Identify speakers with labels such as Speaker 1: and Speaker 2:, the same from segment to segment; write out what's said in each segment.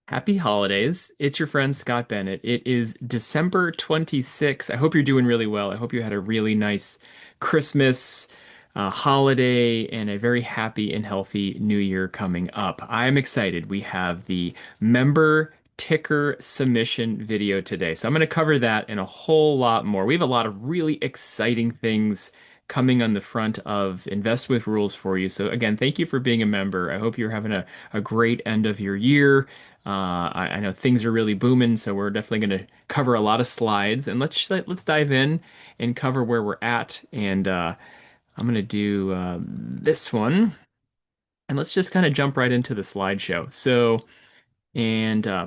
Speaker 1: Happy holidays. It's your friend Scott Bennett. It is December 26th. I hope you're doing really well. I hope you had a really nice Christmas, holiday and a very happy and healthy new year coming up. I'm excited. We have the member ticker submission video today. So I'm going to cover that and a whole lot more. We have a lot of really exciting things coming on the front of Invest with Rules for you. So again, thank you for being a member. I hope you're having a great end of your year. I know things are really booming, so we're definitely going to cover a lot of slides, and let's dive in and cover where we're at. And I'm going to do this one, and let's just kind of jump right into the slideshow.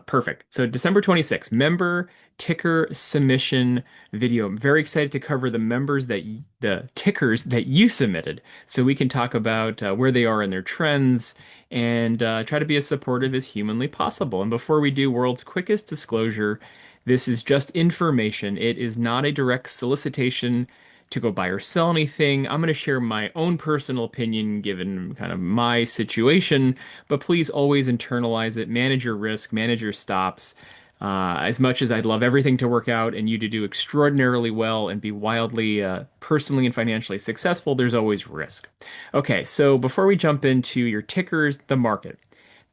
Speaker 1: Perfect. So December 26th, member ticker submission video. I'm very excited to cover the tickers that you submitted so we can talk about where they are in their trends and try to be as supportive as humanly possible. And before we do, world's quickest disclosure, this is just information. It is not a direct solicitation to go buy or sell anything. I'm going to share my own personal opinion given kind of my situation, but please always internalize it, manage your risk, manage your stops. As much as I'd love everything to work out and you to do extraordinarily well and be wildly personally and financially successful, there's always risk. Okay, so before we jump into your tickers, the market.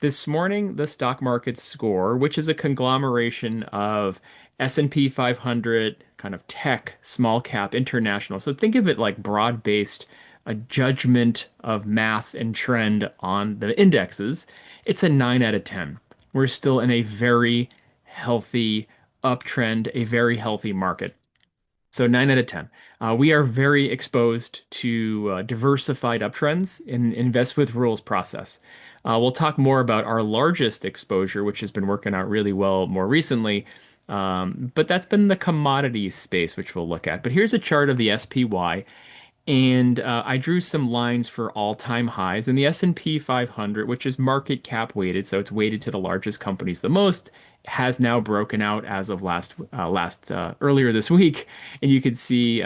Speaker 1: This morning, the stock market score, which is a conglomeration of S&P 500, kind of tech, small cap, international. So think of it like broad-based, a judgment of math and trend on the indexes. It's a 9 out of 10. We're still in a very healthy uptrend, a very healthy market. So 9 out of 10. We are very exposed to diversified uptrends in Invest with Rules process. We'll talk more about our largest exposure, which has been working out really well more recently. But that's been the commodity space, which we'll look at. But here's a chart of the SPY. And I drew some lines for all-time highs. And the S&P 500, which is market cap weighted, so it's weighted to the largest companies the most, has now broken out as of earlier this week. And you could see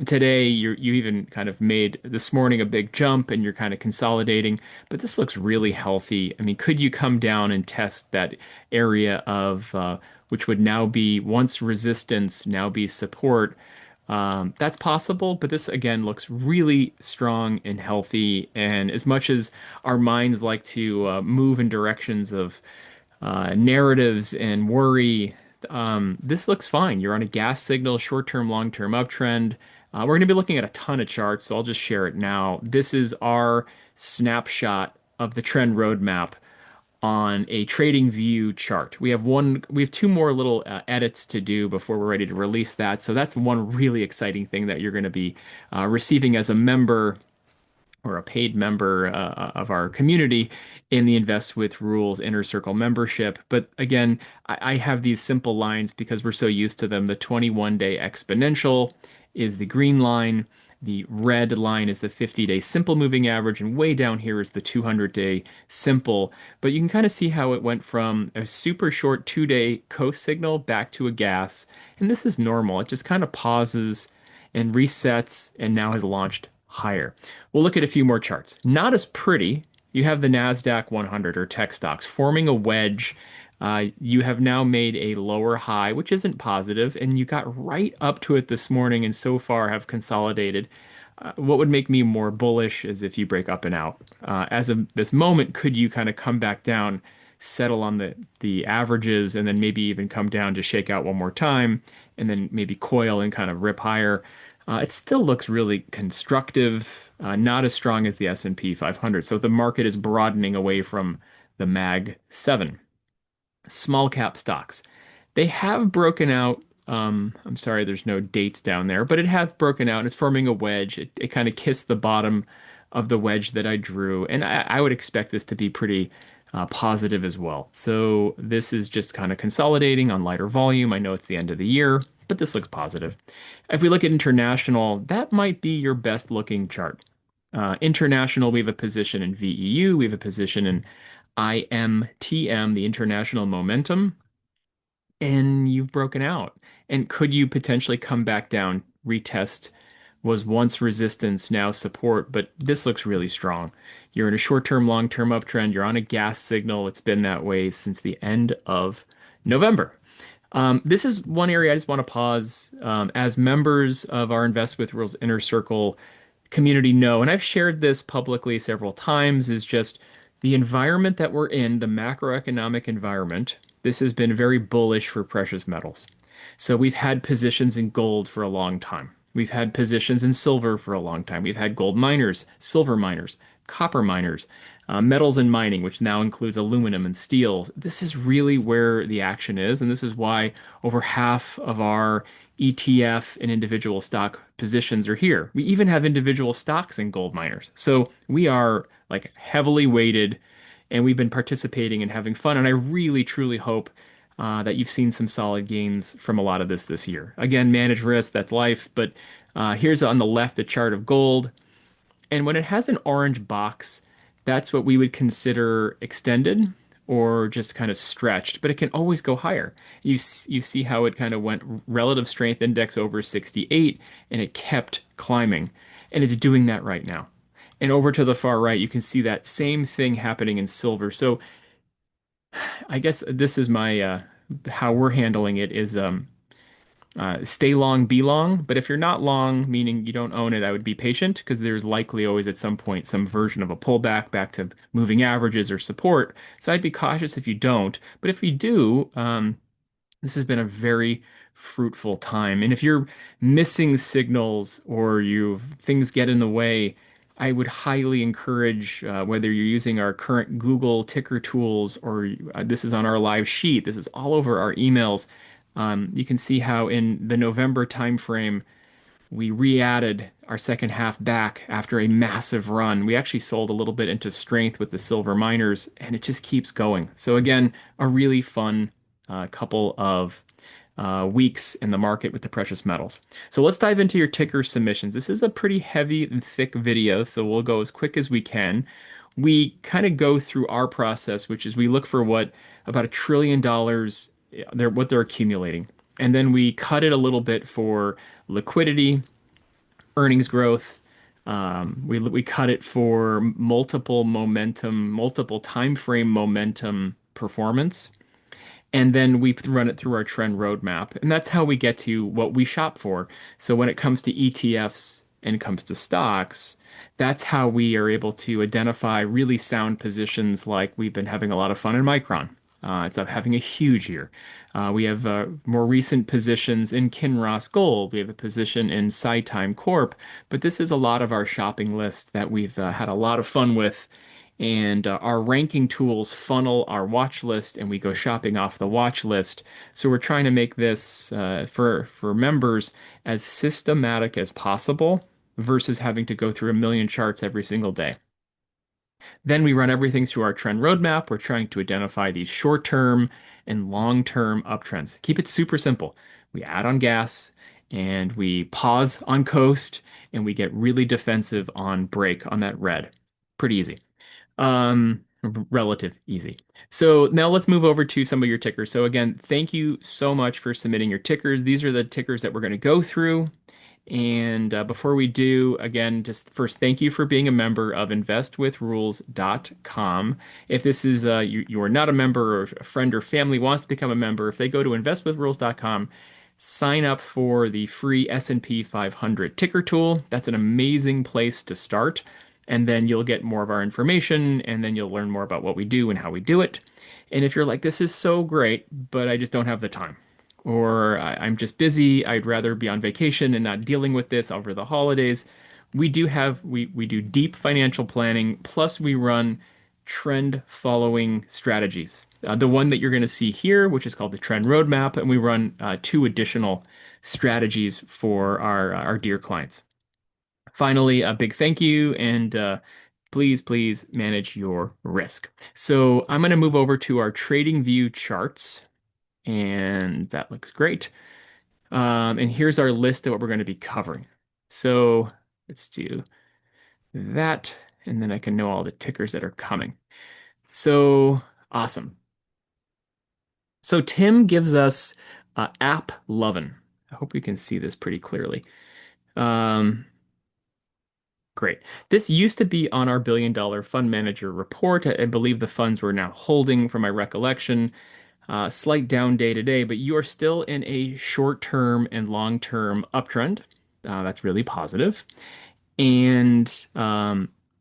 Speaker 1: today you even kind of made this morning a big jump, and you're kind of consolidating. But this looks really healthy. I mean, could you come down and test that area of which would now be once resistance, now be support? That's possible, but this again looks really strong and healthy. And as much as our minds like to move in directions of narratives and worry, this looks fine. You're on a gas signal, short-term, long-term uptrend. We're going to be looking at a ton of charts, so I'll just share it now. This is our snapshot of the trend roadmap on a trading view chart. We have two more little edits to do before we're ready to release that. So that's one really exciting thing that you're going to be receiving as a member or a paid member of our community in the Invest with Rules Inner Circle membership. But again, I have these simple lines because we're so used to them. The 21-day exponential is the green line. The red line is the 50-day simple moving average, and way down here is the 200-day simple. But you can kind of see how it went from a super short 2-day coast signal back to a gas. And this is normal. It just kind of pauses and resets and now has launched higher. We'll look at a few more charts. Not as pretty. You have the NASDAQ 100 or tech stocks forming a wedge. You have now made a lower high, which isn't positive, and you got right up to it this morning and so far have consolidated. What would make me more bullish is if you break up and out. As of this moment, could you kind of come back down, settle on the averages, and then maybe even come down to shake out one more time, and then maybe coil and kind of rip higher? It still looks really constructive, not as strong as the S&P 500. So the market is broadening away from the Mag 7. Small cap stocks. They have broken out. I'm sorry, there's no dates down there, but it has broken out and it's forming a wedge. It kind of kissed the bottom of the wedge that I drew, and I would expect this to be pretty positive as well. So this is just kind of consolidating on lighter volume. I know it's the end of the year, but this looks positive. If we look at international, that might be your best looking chart. International, we have a position in VEU, we have a position in IMTM, the International Momentum, and you've broken out. And could you potentially come back down, retest was once resistance, now support, but this looks really strong. You're in a short-term, long-term uptrend. You're on a gas signal. It's been that way since the end of November. This is one area I just want to pause. As members of our Invest with Rules Inner Circle community know, and I've shared this publicly several times, is just the environment that we're in, the macroeconomic environment. This has been very bullish for precious metals. So we've had positions in gold for a long time. We've had positions in silver for a long time. We've had gold miners, silver miners, copper miners, metals and mining, which now includes aluminum and steels. This is really where the action is, and this is why over half of our ETF and individual stock positions are here. We even have individual stocks in gold miners. So we are like heavily weighted, and we've been participating and having fun. And I really, truly hope that you've seen some solid gains from a lot of this year. Again, manage risk, that's life. But here's on the left a chart of gold. And when it has an orange box, that's what we would consider extended or just kind of stretched, but it can always go higher. You see how it kind of went relative strength index over 68 and it kept climbing. And it's doing that right now. And over to the far right, you can see that same thing happening in silver. So I guess this is my how we're handling it is stay long, be long. But if you're not long, meaning you don't own it, I would be patient because there's likely always at some point some version of a pullback back to moving averages or support. So I'd be cautious if you don't. But if you do, this has been a very fruitful time. And if you're missing signals or you things get in the way, I would highly encourage whether you're using our current Google ticker tools or this is on our live sheet, this is all over our emails. You can see how in the November timeframe, we re-added our second half back after a massive run. We actually sold a little bit into strength with the silver miners, and it just keeps going. So again, a really fun couple of weeks in the market with the precious metals. So let's dive into your ticker submissions. This is a pretty heavy and thick video, so we'll go as quick as we can. We kind of go through our process, which is we look for what about $1 trillion what they're accumulating. And then we cut it a little bit for liquidity, earnings growth. We cut it for multiple momentum, multiple time frame momentum performance. And then we run it through our trend roadmap. And that's how we get to what we shop for. So when it comes to ETFs and it comes to stocks, that's how we are able to identify really sound positions like we've been having a lot of fun in Micron. It's up having a huge year. We have more recent positions in Kinross Gold. We have a position in SciTime Corp. But this is a lot of our shopping list that we've had a lot of fun with. And our ranking tools funnel our watch list, and we go shopping off the watch list. So we're trying to make this for members as systematic as possible versus having to go through a million charts every single day. Then we run everything through our trend roadmap. We're trying to identify these short-term and long-term uptrends. Keep it super simple. We add on gas and we pause on coast and we get really defensive on break on that red. Pretty easy. Relative easy. So now let's move over to some of your tickers. So again, thank you so much for submitting your tickers. These are the tickers that we're going to go through. And before we do, again, just first, thank you for being a member of investwithrules.com. If this is you are not a member or a friend or family wants to become a member, if they go to investwithrules.com, sign up for the free S&P 500 ticker tool. That's an amazing place to start. And then you'll get more of our information, and then you'll learn more about what we do and how we do it. And if you're like, this is so great, but I just don't have the time, or I'm just busy, I'd rather be on vacation and not dealing with this over the holidays. We do deep financial planning, plus we run trend following strategies. The one that you're going to see here, which is called the trend roadmap, and we run two additional strategies for our dear clients. Finally, a big thank you, and please, please manage your risk. So I'm going to move over to our trading view charts, and that looks great. And here's our list of what we're going to be covering. So let's do that, and then I can know all the tickers that are coming. So awesome. So Tim gives us app lovin'. I hope we can see this pretty clearly. Um, Great. This used to be on our billion-dollar fund manager report. I believe the funds were now holding, from my recollection. Slight down day to day, but you are still in a short-term and long-term uptrend. That's really positive. And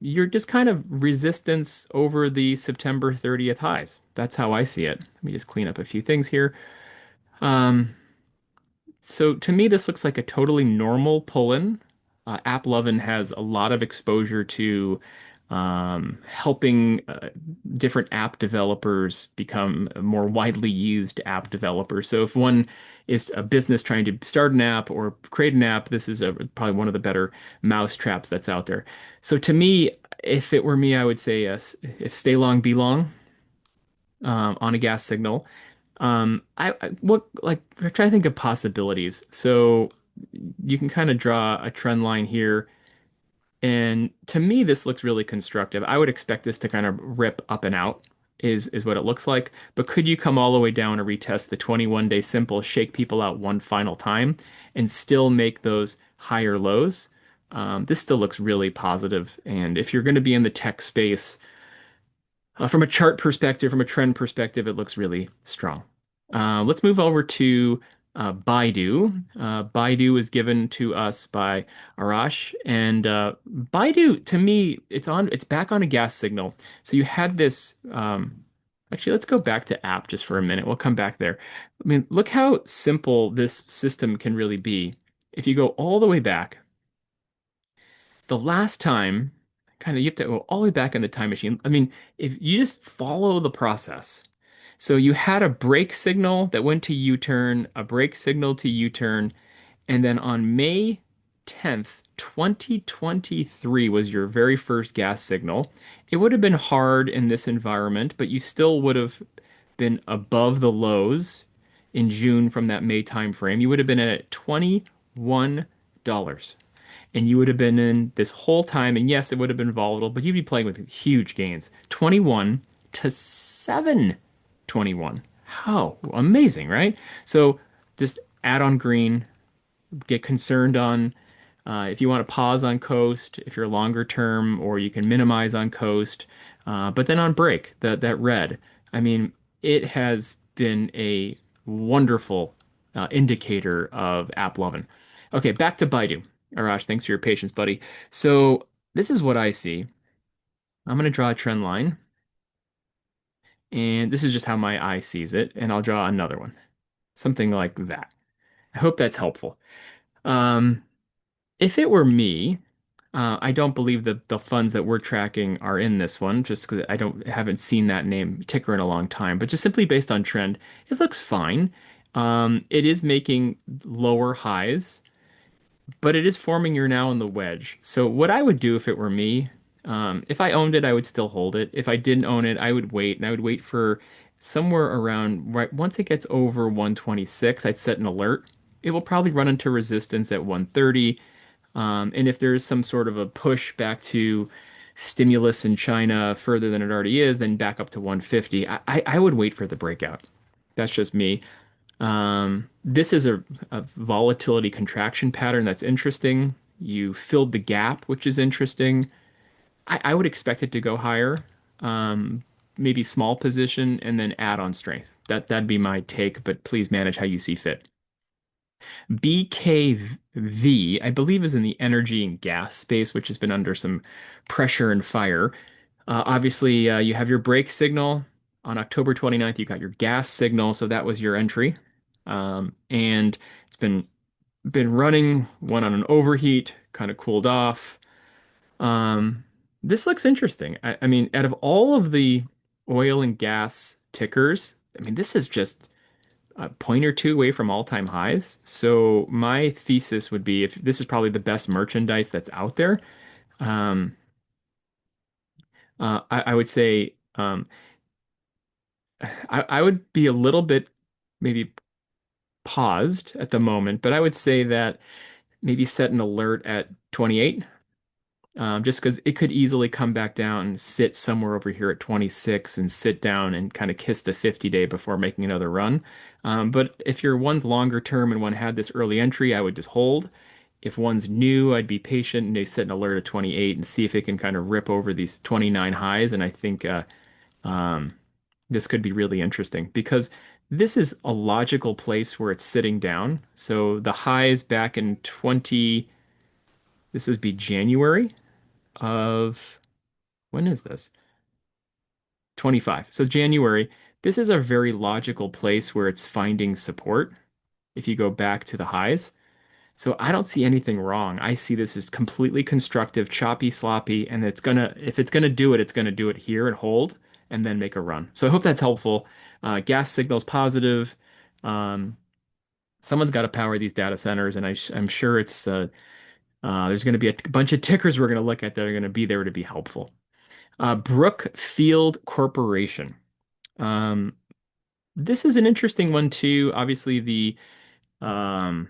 Speaker 1: you're just kind of resistance over the September 30th highs. That's how I see it. Let me just clean up a few things here. Um, so to me, this looks like a totally normal pull-in. AppLovin has a lot of exposure to helping different app developers become more widely used app developers. So if one is a business trying to start an app or create an app, this is probably one of the better mouse traps that's out there. So to me, if it were me, I would say yes. If stay long, be long on a gas signal. What like I'm trying to think of possibilities. So you can kind of draw a trend line here, and to me, this looks really constructive. I would expect this to kind of rip up and out, is what it looks like. But could you come all the way down and retest the 21-day simple, shake people out one final time, and still make those higher lows? This still looks really positive. And if you're going to be in the tech space, from a chart perspective, from a trend perspective, it looks really strong. Let's move over to BIDU. BIDU is given to us by Arash, and BIDU, to me, it's back on a gas signal. So you had this. Actually, let's go back to app just for a minute. We'll come back there. I mean, look how simple this system can really be. If you go all the way back, the last time, kind of, you have to go all the way back in the time machine. I mean, if you just follow the process. So you had a brake signal that went to U-turn, a brake signal to U-turn, and then on May 10th, 2023 was your very first gas signal. It would have been hard in this environment, but you still would have been above the lows in June from that May timeframe. You would have been at $21 and you would have been in this whole time. And yes, it would have been volatile, but you'd be playing with huge gains. 21 to 721. How amazing, right? So just add on green, get concerned on if you want to pause on coast, if you're longer term, or you can minimize on coast. But then on break, that red, I mean, it has been a wonderful indicator of app loving. Okay, back to Baidu. Arash, thanks for your patience, buddy. So this is what I see. I'm going to draw a trend line, and this is just how my eye sees it, and I'll draw another one, something like that. I hope that's helpful. Um, if it were me, I don't believe that the funds that we're tracking are in this one, just because I don't haven't seen that name ticker in a long time. But just simply based on trend, it looks fine. It is making lower highs, but it is forming you're now in the wedge. So what I would do if it were me, if I owned it, I would still hold it. If I didn't own it, I would wait, and I would wait for somewhere around right once it gets over 126, I'd set an alert. It will probably run into resistance at 130. And if there is some sort of a push back to stimulus in China further than it already is, then back up to 150. I would wait for the breakout. That's just me. This is a volatility contraction pattern that's interesting. You filled the gap, which is interesting. I would expect it to go higher. Maybe small position and then add on strength. That'd be my take, but please manage how you see fit. BKV, I believe, is in the energy and gas space, which has been under some pressure and fire. Obviously, you have your brake signal. On October 29th, you got your gas signal, so that was your entry. And it's been running, went on an overheat, kind of cooled off. Um, this looks interesting. I mean, out of all of the oil and gas tickers, I mean, this is just a point or two away from all-time highs. So my thesis would be if this is probably the best merchandise that's out there, um, I would say I would be a little bit maybe paused at the moment, but I would say that maybe set an alert at 28. Just because it could easily come back down and sit somewhere over here at 26 and sit down and kind of kiss the 50-day before making another run. But if your one's longer term and one had this early entry, I would just hold. If one's new, I'd be patient and they set an alert at 28 and see if it can kind of rip over these 29 highs. And I think um, this could be really interesting because this is a logical place where it's sitting down. So the highs back in 20, this would be January of, when is this? 25. So January, this is a very logical place where it's finding support if you go back to the highs. So I don't see anything wrong. I see this as completely constructive, choppy, sloppy, and if it's gonna do it, it's gonna do it here and hold and then make a run. So I hope that's helpful. Gas signal's positive. Um, Someone's got to power these data centers, and I'm sure there's going to be a bunch of tickers we're going to look at that are going to be there to be helpful. Brookfield Corporation. Um, this is an interesting one too. Obviously, um,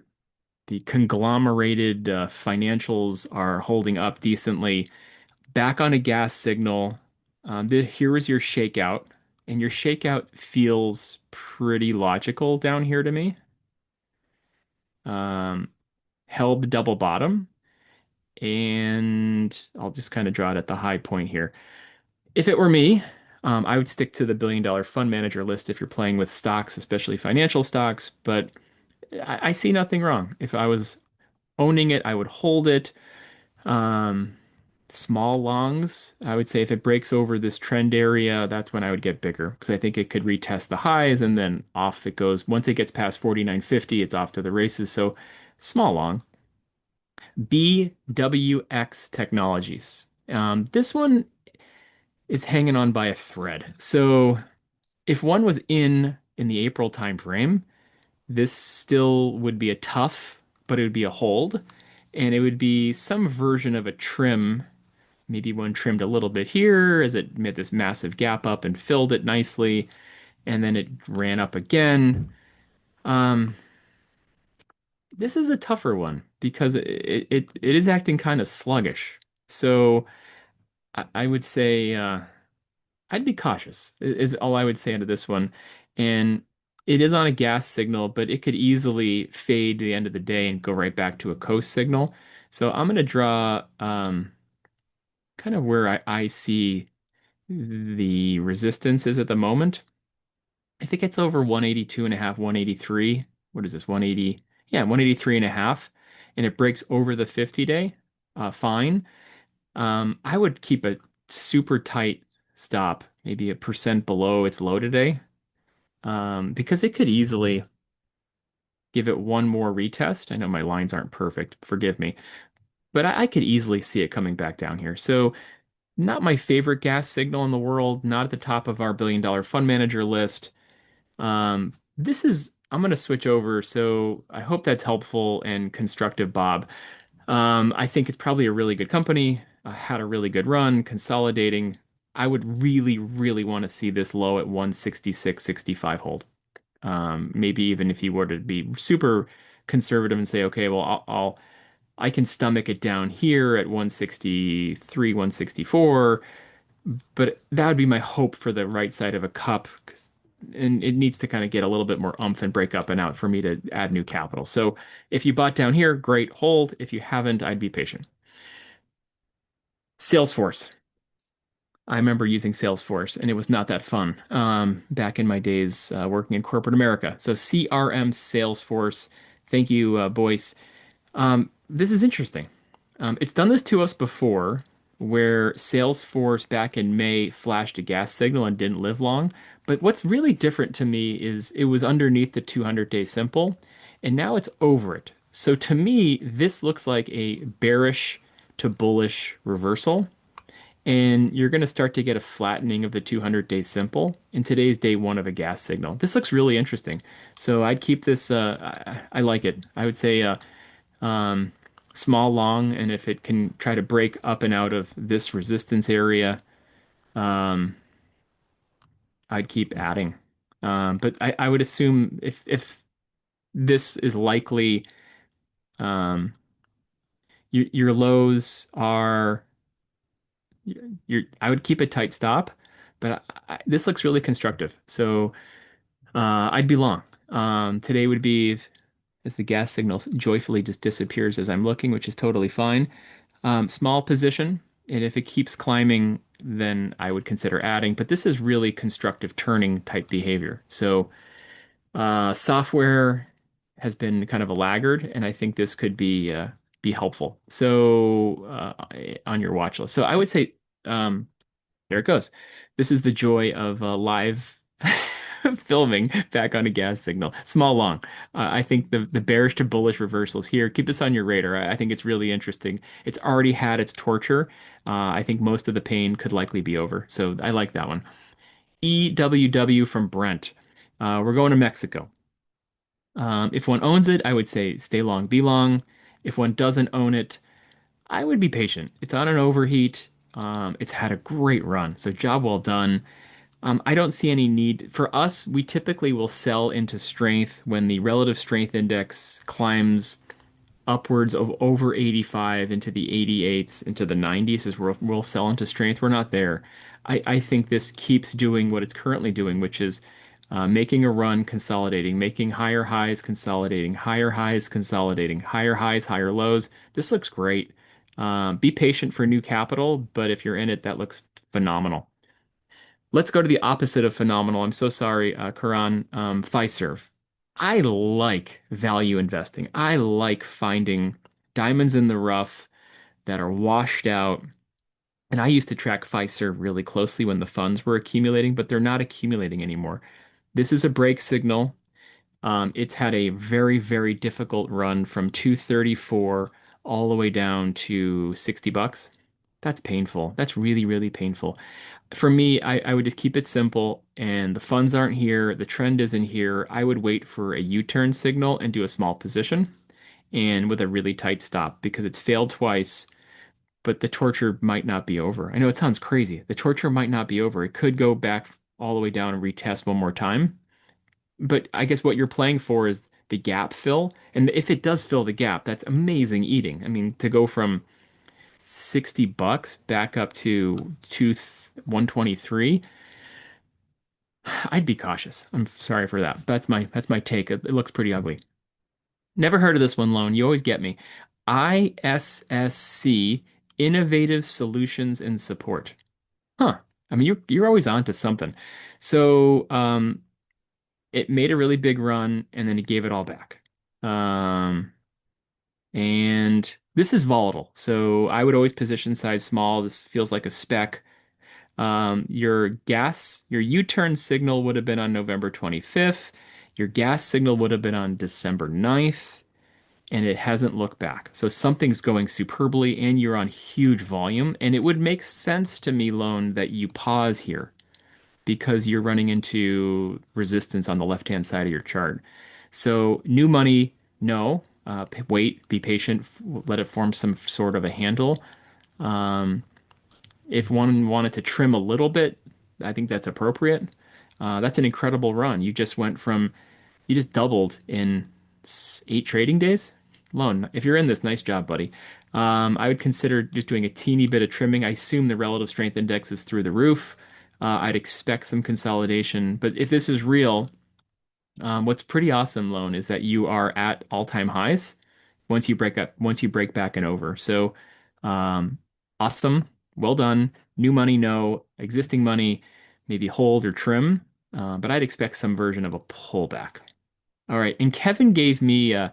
Speaker 1: the conglomerated financials are holding up decently. Back on a gas signal. Here is your shakeout, and your shakeout feels pretty logical down here to me. Um, Held the double bottom, and I'll just kind of draw it at the high point here. If it were me, I would stick to the billion-dollar fund manager list if you're playing with stocks, especially financial stocks, but I see nothing wrong. If I was owning it, I would hold it. Um, Small longs, I would say if it breaks over this trend area, that's when I would get bigger because I think it could retest the highs and then off it goes. Once it gets past 49.50, it's off to the races. So small long. BWX Technologies. This one is hanging on by a thread. So if one was in the April timeframe, this still would be a tough, but it would be a hold, and it would be some version of a trim. Maybe one trimmed a little bit here as it made this massive gap up and filled it nicely, and then it ran up again. Um, this is a tougher one because it is acting kind of sluggish. So I would say I'd be cautious, is all I would say into this one. And it is on a gas signal, but it could easily fade to the end of the day and go right back to a coast signal. So I'm going to draw kind of where I see the resistance is at the moment. I think it's over 182 and a half, 183. What is this? 180? Yeah, 183 and a half. And it breaks over the 50 day. Fine. I would keep a super tight stop, maybe a percent below its low today, because it could easily give it one more retest. I know my lines aren't perfect, forgive me, but I could easily see it coming back down here. So, not my favorite gas signal in the world, not at the top of our billion-dollar fund manager list. I'm going to switch over, so I hope that's helpful and constructive, Bob. I think it's probably a really good company, had a really good run, consolidating. I would really, really want to see this low at 166.65 hold. Maybe even if you were to be super conservative and say, okay, well, I can stomach it down here at 163, 164, but that would be my hope for the right side of a cup, and it needs to kind of get a little bit more umph and break up and out for me to add new capital. So if you bought down here, great, hold. If you haven't, I'd be patient. Salesforce. I remember using Salesforce, and it was not that fun back in my days working in corporate America. So CRM Salesforce. Thank you, Boyce. This is interesting. It's done this to us before, where Salesforce back in May flashed a gas signal and didn't live long. But what's really different to me is it was underneath the 200-day simple, and now it's over it. So to me, this looks like a bearish to bullish reversal. And you're going to start to get a flattening of the 200-day simple. And today's day one of a gas signal. This looks really interesting. So I'd keep this, I like it. I would say um, small long, and if it can try to break up and out of this resistance area, um, I'd keep adding. But I would assume if this is likely, um, your lows are I would keep a tight stop, but this looks really constructive. So I'd be long. Today would be as the gas signal joyfully just disappears as I'm looking, which is totally fine. Small position, and if it keeps climbing, then I would consider adding. But this is really constructive turning type behavior. So software has been kind of a laggard, and I think this could be helpful. So on your watch list. So I would say there it goes. This is the joy of live filming back on a gas signal. Small long. I think the bearish to bullish reversals here. Keep this on your radar. I think it's really interesting. It's already had its torture. I think most of the pain could likely be over. So I like that one. EWW from Brent. We're going to Mexico. If one owns it, I would say stay long, be long. If one doesn't own it, I would be patient. It's on an overheat. It's had a great run, so job well done. I don't see any need for us. We typically will sell into strength when the relative strength index climbs upwards of over 85 into the 88s, into the 90s as we'll sell into strength. We're not there. I think this keeps doing what it's currently doing, which is making a run, consolidating, making higher highs, consolidating, higher highs, consolidating, higher highs, higher lows. This looks great. Be patient for new capital, but if you're in it, that looks phenomenal. Let's go to the opposite of phenomenal. I'm so sorry, Karan. FISV. I like value investing. I like finding diamonds in the rough that are washed out. And I used to track FISV really closely when the funds were accumulating, but they're not accumulating anymore. This is a break signal. It's had a very, very difficult run from 234 all the way down to 60 bucks. That's painful. That's really, really painful. For me, I would just keep it simple, and the funds aren't here, the trend isn't here. I would wait for a U-turn signal and do a small position and with a really tight stop because it's failed twice, but the torture might not be over. I know it sounds crazy. The torture might not be over. It could go back all the way down and retest one more time. But I guess what you're playing for is the gap fill. And if it does fill the gap, that's amazing eating. I mean, to go from 60 bucks back up to 123, I'd be cautious. I'm sorry for that. That's my take. It looks pretty ugly. Never heard of this one, Lone. You always get me. ISSC, Innovative Solutions and Support. Huh. I mean, you're always on to something. So, it made a really big run and then it gave it all back. Um, and this is volatile. So I would always position size small. This feels like a spec. Your U-turn signal would have been on November 25th. Your gas signal would have been on December 9th, and it hasn't looked back. So something's going superbly, and you're on huge volume. And it would make sense to me, Lone, that you pause here because you're running into resistance on the left-hand side of your chart. So new money, no. Wait, be patient, let it form some sort of a handle. Um, if one wanted to trim a little bit, I think that's appropriate. That's an incredible run. You just doubled in 8 trading days. Lone, if you're in this, nice job, buddy. I would consider just doing a teeny bit of trimming. I assume the relative strength index is through the roof. I'd expect some consolidation, but if this is real, what's pretty awesome, Lone, is that you are at all-time highs once you break back and over. So, um, awesome, well done. New money, no. Existing money, maybe hold or trim, but I'd expect some version of a pullback. All right, and Kevin gave me a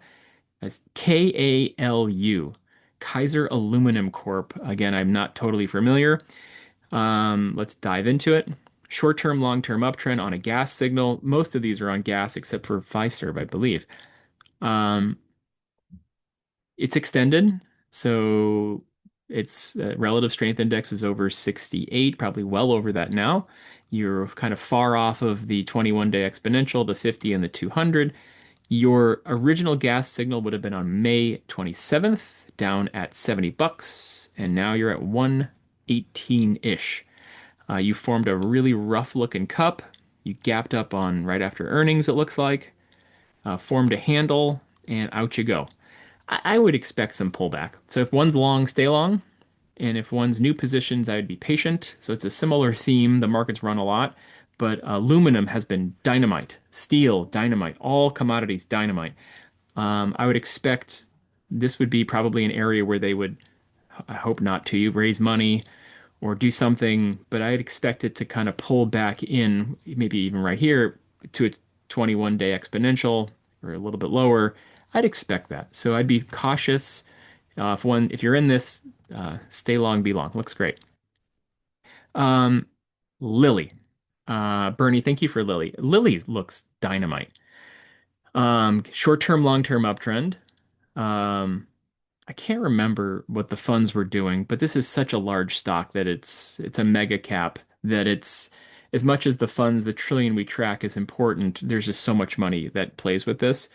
Speaker 1: KALU, Kaiser Aluminum Corp. Again, I'm not totally familiar. Let's dive into it. Short-term, long-term uptrend on a gas signal. Most of these are on gas except for Fiserv, I believe. Um, it's extended, so its relative strength index is over 68, probably well over that now. You're kind of far off of the 21-day exponential, the 50 and the 200. Your original gas signal would have been on May 27th, down at 70 bucks, and now you're at 118-ish. You formed a really rough looking cup. You gapped up on right after earnings, it looks like, formed a handle, and out you go. I would expect some pullback. So if one's long, stay long. And if one's new positions, I would be patient. So it's a similar theme. The market's run a lot, but aluminum has been dynamite, steel, dynamite, all commodities, dynamite. I would expect this would be probably an area where they would, I hope not to, raise money or do something, but I'd expect it to kind of pull back in, maybe even right here to its 21-day exponential or a little bit lower. I'd expect that. So I'd be cautious. If you're in this, stay long, be long. Looks great. Um, Lily. Bernie, thank you for Lily. Lily looks dynamite. Short-term, long-term uptrend. Um, I can't remember what the funds were doing, but this is such a large stock that it's a mega cap that it's as much as the funds, the trillion we track is important, there's just so much money that plays with this.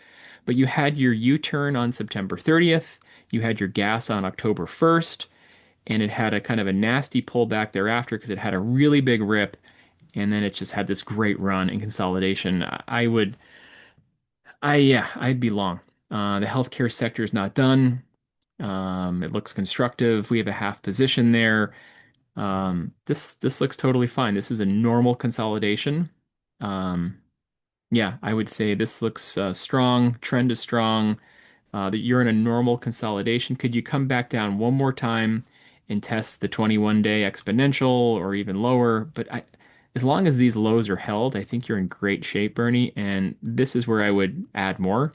Speaker 1: But you had your U-turn on September 30th, you had your gas on October 1st, and it had a kind of a nasty pullback thereafter because it had a really big rip, and then it just had this great run in consolidation. Yeah, I'd be long. The healthcare sector is not done. It looks constructive. We have a half position there. This looks totally fine. This is a normal consolidation. Um, yeah, I would say this looks strong. Trend is strong. That you're in a normal consolidation. Could you come back down one more time and test the 21-day exponential or even lower? As long as these lows are held, I think you're in great shape, Bernie. And this is where I would add more.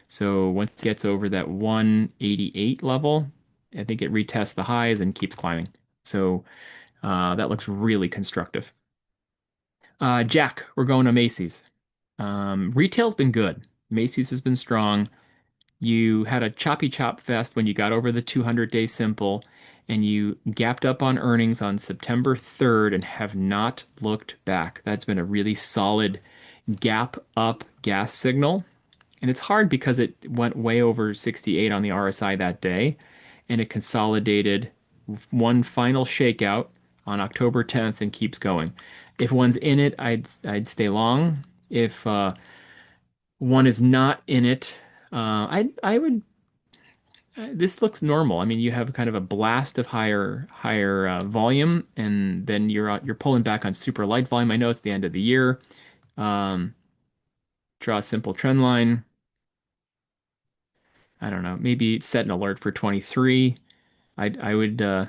Speaker 1: So once it gets over that 188 level, I think it retests the highs and keeps climbing. So that looks really constructive. Jack, we're going to Macy's. Retail's been good. Macy's has been strong. You had a choppy chop fest when you got over the 200-day simple, and you gapped up on earnings on September 3rd and have not looked back. That's been a really solid gap up gas signal. And it's hard because it went way over 68 on the RSI that day, and it consolidated one final shakeout on October 10th and keeps going. If one's in it, I'd stay long. If one is not in it, I would. This looks normal. I mean, you have kind of a blast of higher volume, and then you're pulling back on super light volume. I know it's the end of the year. Um, Draw a simple trend line. I don't know, maybe set an alert for 23. I would uh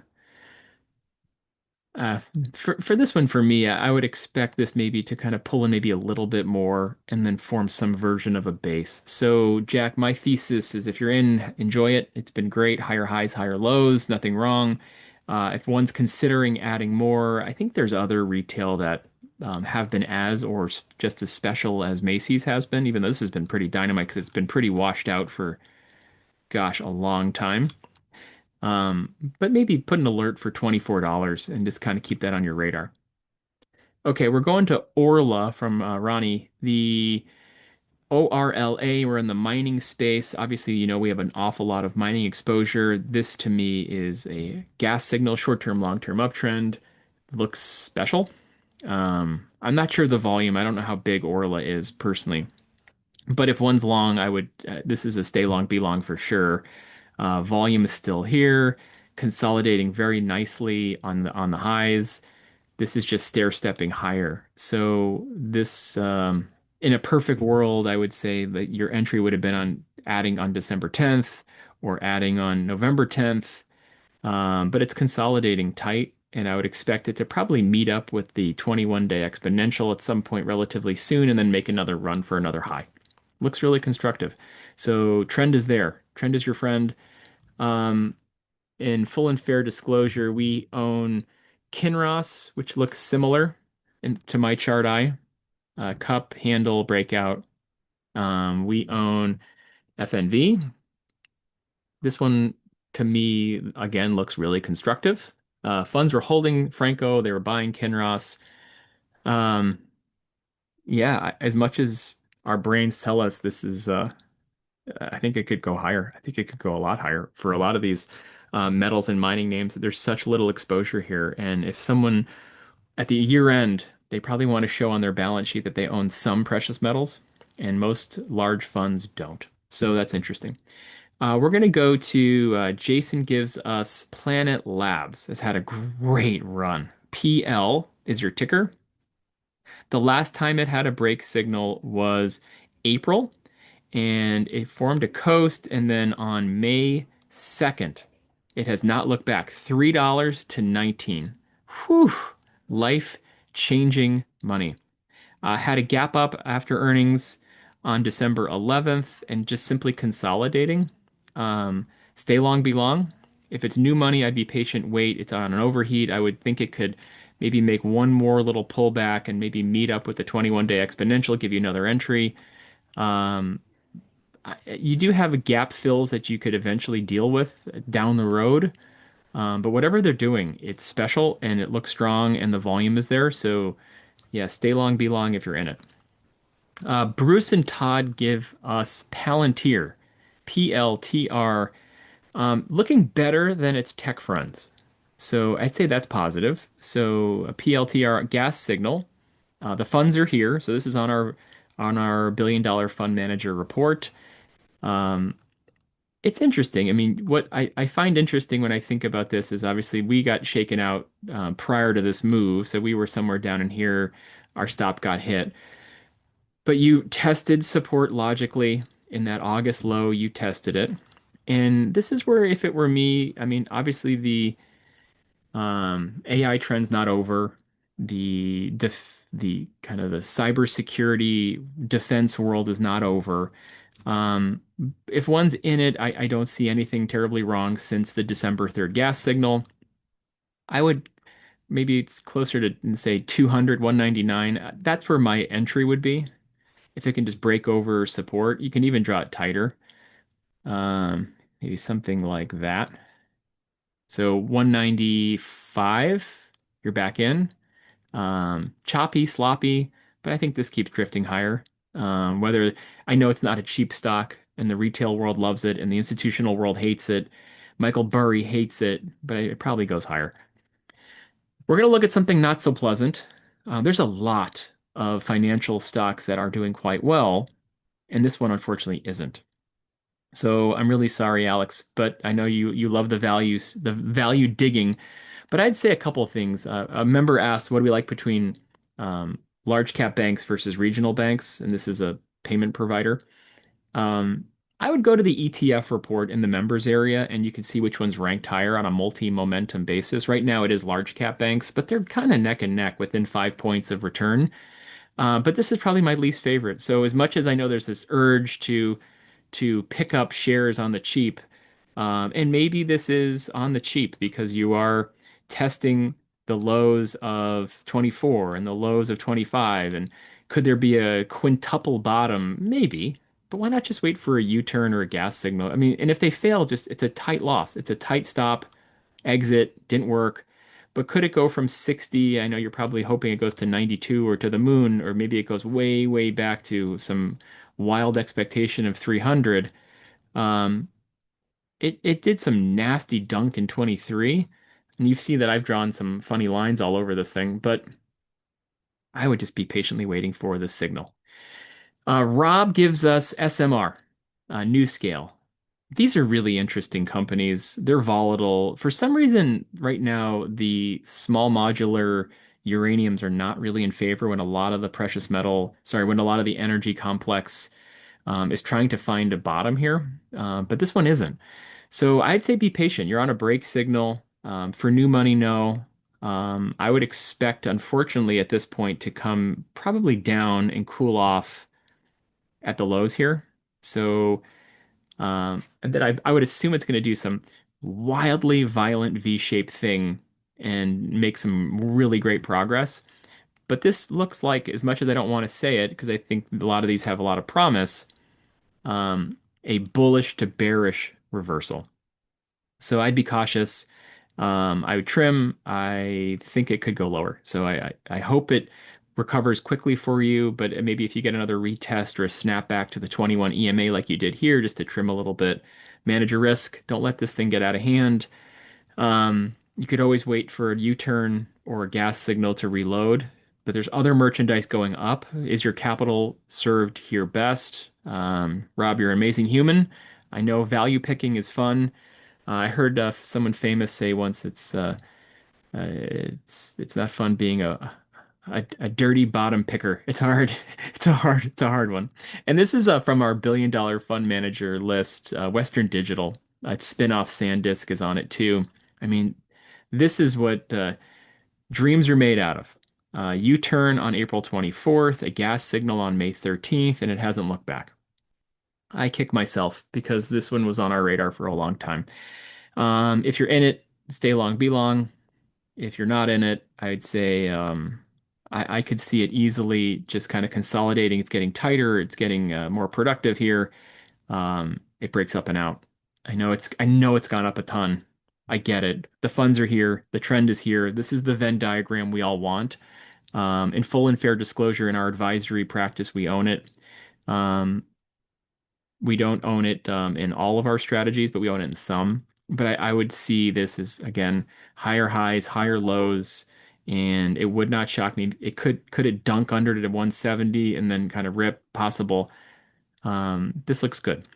Speaker 1: for this one for me, I would expect this maybe to kind of pull in maybe a little bit more and then form some version of a base. So Jack, my thesis is if you're in, enjoy it. It's been great. Higher highs, higher lows, nothing wrong. If one's considering adding more, I think there's other retail that have been as or just as special as Macy's has been, even though this has been pretty dynamite because it's been pretty washed out for, gosh, a long time. But maybe put an alert for $24 and just kind of keep that on your radar. Okay, we're going to Orla from Ronnie. The ORLA, we're in the mining space. Obviously, we have an awful lot of mining exposure. This to me is a gas signal, short-term, long-term uptrend. Looks special. I'm not sure the volume. I don't know how big Orla is personally. But if one's long, this is a stay long, be long for sure. Volume is still here, consolidating very nicely on the highs. This is just stair-stepping higher. So in a perfect world, I would say that your entry would have been on adding on December 10th or adding on November 10th. But it's consolidating tight, and I would expect it to probably meet up with the 21-day exponential at some point relatively soon and then make another run for another high. Looks really constructive. So trend is there. Trend is your friend. Um, in full and fair disclosure, we own Kinross, which looks similar to my chart eye. Cup, handle, breakout. We own FNV. This one, to me, again, looks really constructive. Funds were holding Franco. They were buying Kinross. Um, yeah, as much as our brains tell us this is I think it could go higher. I think it could go a lot higher for a lot of these metals and mining names. There's such little exposure here. And if someone at the year end, they probably want to show on their balance sheet that they own some precious metals, and most large funds don't. So that's interesting. We're going to go to Jason gives us Planet Labs. Has had a great run. PL is your ticker. The last time it had a break signal was April, and it formed a coast. And then on May 2nd, it has not looked back. $3 to 19. Whew, life-changing money. Had a gap up after earnings on December 11th and just simply consolidating. Stay long, be long. If it's new money, I'd be patient, wait. It's on an overheat. I would think it could maybe make one more little pullback and maybe meet up with the 21-day exponential, give you another entry. Um, you do have gap fills that you could eventually deal with down the road. But whatever they're doing, it's special and it looks strong and the volume is there. So yeah, stay long, be long if you're in it. Bruce and Todd give us Palantir, PLTR, looking better than its tech friends. So I'd say that's positive. So a PLTR gas signal. The funds are here. So this is on our billion-dollar fund manager report. Um, it's interesting. I mean, what I find interesting when I think about this is obviously we got shaken out prior to this move. So we were somewhere down in here. Our stop got hit. But you tested support logically in that August low, you tested it. And this is where, if it were me, I mean, obviously the AI trend's not over. The kind of the cybersecurity defense world is not over. Um, if one's in it, I don't see anything terribly wrong since the December 3rd gas signal. I would maybe it's closer to say 200, 199. That's where my entry would be. If it can just break over support, you can even draw it tighter. Maybe something like that. So 195, you're back in. Choppy, sloppy, but I think this keeps drifting higher. Whether I know it's not a cheap stock and the retail world loves it and the institutional world hates it. Michael Burry hates it, but it probably goes higher. We're going to look at something not so pleasant. There's a lot of financial stocks that are doing quite well, and this one unfortunately isn't. So I'm really sorry, Alex, but I know you love the value digging. But I'd say a couple of things. A member asked, what do we like between large cap banks versus regional banks? And this is a payment provider. Um, I would go to the ETF report in the members area, and you can see which one's ranked higher on a multi-momentum basis. Right now, it is large cap banks, but they're kind of neck and neck within 5 points of return. But this is probably my least favorite. So as much as I know there's this urge to pick up shares on the cheap, and maybe this is on the cheap because you are testing the lows of 24 and the lows of 25, and could there be a quintuple bottom? Maybe, but why not just wait for a U-turn or a gas signal? I mean, and if they fail, just it's a tight loss, it's a tight stop, exit, didn't work. But could it go from 60? I know you're probably hoping it goes to 92 or to the moon, or maybe it goes way, way back to some wild expectation of 300. Um, it did some nasty dunk in 23, and you see that I've drawn some funny lines all over this thing, but I would just be patiently waiting for this signal. Rob gives us SMR, NewScale. These are really interesting companies. They're volatile. For some reason, right now, the small modular uraniums are not really in favor when a lot of the when a lot of the energy complex is trying to find a bottom here. But this one isn't. So I'd say be patient. You're on a break signal. For new money, no. I would expect, unfortunately, at this point to come probably down and cool off at the lows here. So and then I would assume it's going to do some wildly violent V-shaped thing and make some really great progress. But this looks like, as much as I don't want to say it, because I think a lot of these have a lot of promise, a bullish to bearish reversal. So I'd be cautious. I would trim. I think it could go lower. So I hope it recovers quickly for you, but maybe if you get another retest or a snapback to the 21 EMA like you did here, just to trim a little bit, manage your risk. Don't let this thing get out of hand. You could always wait for a U-turn or a gas signal to reload, but there's other merchandise going up. Is your capital served here best? Rob, you're an amazing human. I know value picking is fun. I heard someone famous say once, it's not fun being a dirty bottom picker. It's hard. It's a hard one. And this is from our billion-dollar fund manager list. Western Digital, its spin-off SanDisk is on it too. I mean, this is what dreams are made out of. U-turn on April 24th, a gas signal on May 13th, and it hasn't looked back. I kick myself because this one was on our radar for a long time. If you're in it, stay long, be long. If you're not in it, I'd say I could see it easily just kind of consolidating. It's getting tighter. It's getting more productive here. It breaks up and out. I know it's gone up a ton. I get it. The funds are here. The trend is here. This is the Venn diagram we all want. In full and fair disclosure, in our advisory practice, we own it. Um, we don't own it in all of our strategies, but we own it in some. But I would see this as, again, higher highs, higher lows, and it would not shock me. It could it dunk under to 170 and then kind of rip possible. This looks good.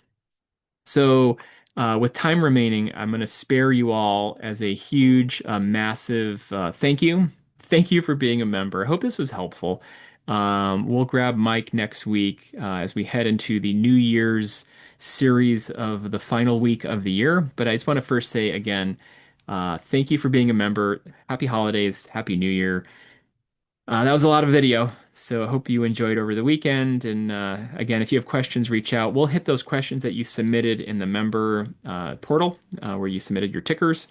Speaker 1: So, with time remaining, I'm going to spare you all as a huge, massive thank you. Thank you for being a member. I hope this was helpful. We'll grab Mike next week as we head into the New Year's series of the final week of the year. But I just want to first say again, thank you for being a member. Happy holidays. Happy New Year. That was a lot of video, so I hope you enjoyed over the weekend. And again, if you have questions, reach out. We'll hit those questions that you submitted in the member portal where you submitted your tickers.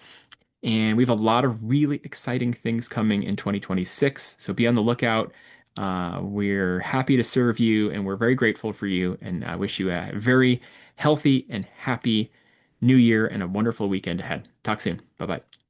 Speaker 1: And we have a lot of really exciting things coming in 2026, so be on the lookout. We're happy to serve you, and we're very grateful for you. And I wish you a very healthy and happy New Year and a wonderful weekend ahead. Talk soon. Bye bye.